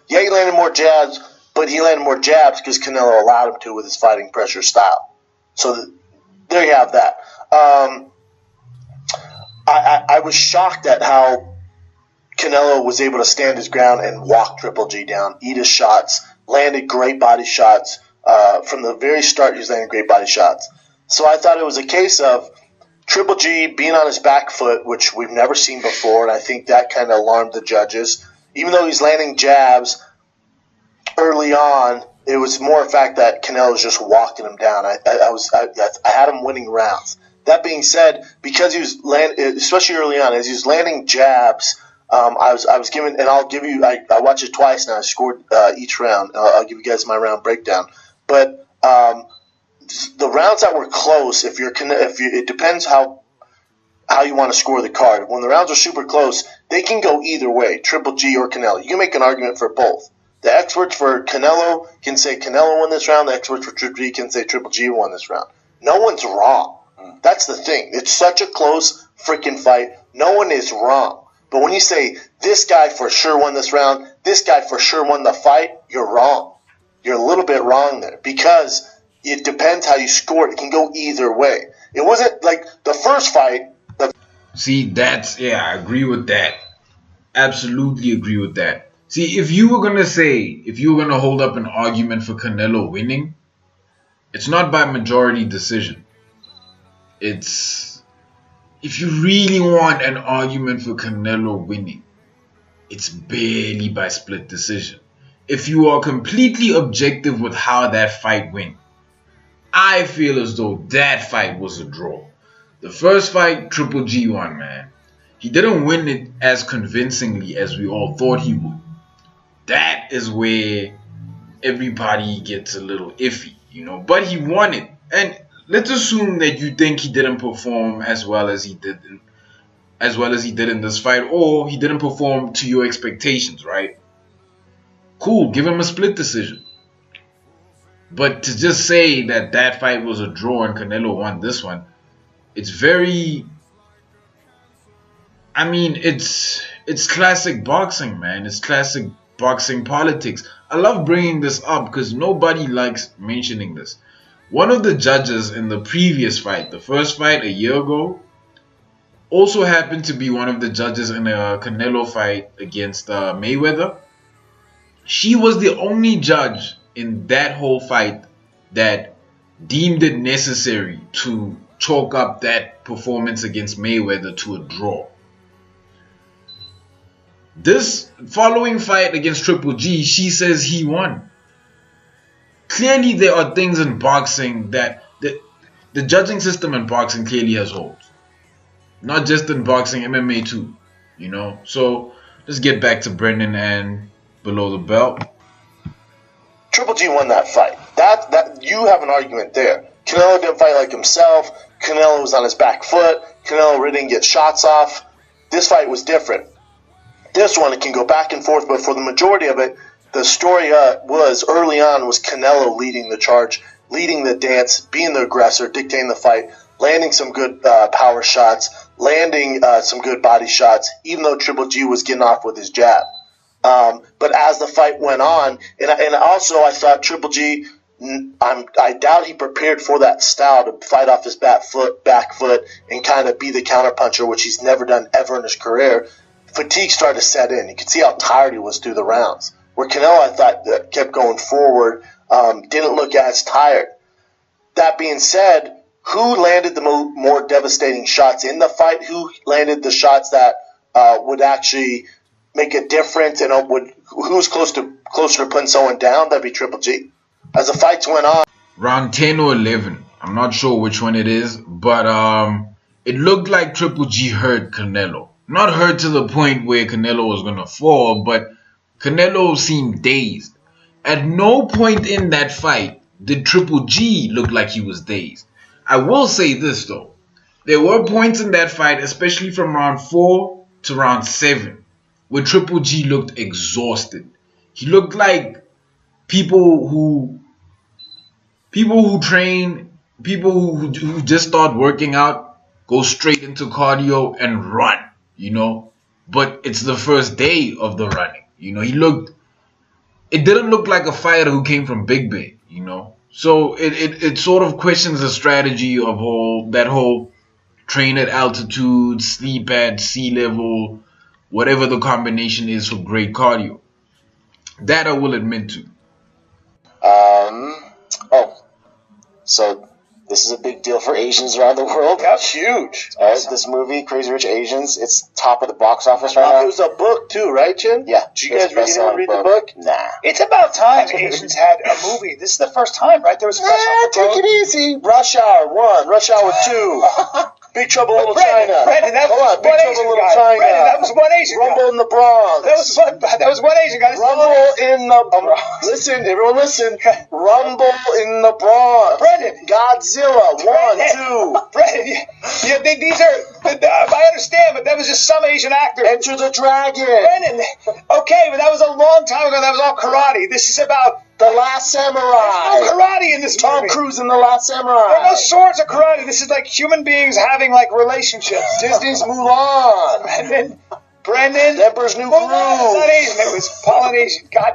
Yeah, he landed more jabs, but he landed more jabs because Canelo allowed him to with his fighting pressure style. So there you have that. I was shocked at how Canelo was able to stand his ground and walk Triple G down, eat his shots, landed great body shots. From the very start, he was landing great body shots. So I thought it was a case of Triple G being on his back foot, which we've never seen before, and I think that kind of alarmed the judges. Even though he's landing jabs early on, it was more a fact that Canelo was just walking him down. I had him winning rounds. That being said, because he was especially early on, as he was landing jabs, I was given, and I'll give you. I watched it twice now. I scored each round. I'll give you guys my round breakdown. But the rounds that were close, it depends how you want to score the card. When the rounds are super close, they can go either way, Triple G or Canelo. You can make an argument for both. The experts for Canelo can say Canelo won this round. The experts for Triple G can say Triple G won this round. No one's wrong. That's the thing. It's such a close freaking fight. No one is wrong. But when you say this guy for sure won this round, this guy for sure won the fight, you're wrong. You're a little bit wrong there because it depends how you score it. It can go either way. It wasn't like the first fight. See, I agree with that. Absolutely agree with that. See, if you were going to hold up an argument for Canelo winning, it's not by majority decision. If you really want an argument for Canelo winning, it's barely by split decision. If you are completely objective with how that fight went, I feel as though that fight was a draw. The first fight, Triple G won, man. He didn't win it as convincingly as we all thought he would. That is where everybody gets a little iffy, but he won it. And let's assume that you think he didn't perform as well as he did in this fight, or he didn't perform to your expectations, right? Cool, give him a split decision. But to just say that fight was a draw and Canelo won this one, it's classic boxing, man. It's classic boxing politics. I love bringing this up because nobody likes mentioning this. One of the judges in the previous fight, the first fight a year ago, also happened to be one of the judges in a Canelo fight against Mayweather. She was the only judge in that whole fight that deemed it necessary to chalk up that performance against Mayweather to a draw. This following fight against Triple G, she says he won. Clearly, there are things in boxing that the judging system in boxing clearly has holes. Not just in boxing, MMA too. So let's get back to Brendan and below the belt. Triple G won that fight. That you have an argument there. Canelo didn't fight like himself. Canelo was on his back foot. Canelo really didn't get shots off. This fight was different. This one, it can go back and forth, but for the majority of it, the story was early on was Canelo leading the charge, leading the dance, being the aggressor, dictating the fight, landing some good power shots, landing some good body shots, even though Triple G was getting off with his jab. But as the fight went on, and also I thought Triple G, I doubt he prepared for that style to fight off his back foot, and kind of be the counterpuncher, which he's never done ever in his career. Fatigue started to set in. You could see how tired he was through the rounds. Where Canelo, I thought, kept going forward, didn't look as tired. That being said, who landed the more devastating shots in the fight? Who landed the shots that would actually make a difference, and who's closer to putting someone down? That'd be Triple G. As the fights went on, round 10 or 11, I'm not sure which one it is, but it looked like Triple G hurt Canelo. Not hurt to the point where Canelo was gonna fall, but Canelo seemed dazed. At no point in that fight did Triple G look like he was dazed. I will say this though. There were points in that fight, especially from round 4 to round 7, where Triple G looked exhausted. He looked like people who train, people who just start working out, go straight into cardio and run, But it's the first day of the running. He looked it didn't look like a fighter who came from Big Bay, you know. So it sort of questions the strategy of that whole train at altitude, sleep at sea level, whatever the combination is for great cardio. That I will admit to. Oh, so this is a big deal for Asians around the world. That's huge. This movie, Crazy Rich Asians, it's top of the box office right It now. was a book too, right, Chin? Yeah. Did you guys read the book? Nah. It's about time Asians had a movie. This is the first time, right? There was Fresh Off the Take Boat. it easy. Rush Hour 1, Rush Hour 2. Big Trouble in Little China. Brandon, that was Hold on, Big one Trouble Asian in Little guy. China. Brandon, that was one Asian Rumble guy. in the Bronx. That was one Asian guy. Rumble in the listen, everyone listen. Rumble in the Bronx. Brandon. Godzilla 1, 2. Brandon, these are. I understand, but that was just some Asian actor. Enter the Dragon. Brandon, okay, but that was a long time ago. That was all karate. This is about The Last Samurai. no karate in this Tom movie. Cruise in The Last There Samurai. are no swords or karate. This is like human beings having like relationships. Disney's Mulan. Brandon, The Emperor's New Mulan is not Groove. Asian. It was Polynesian. God.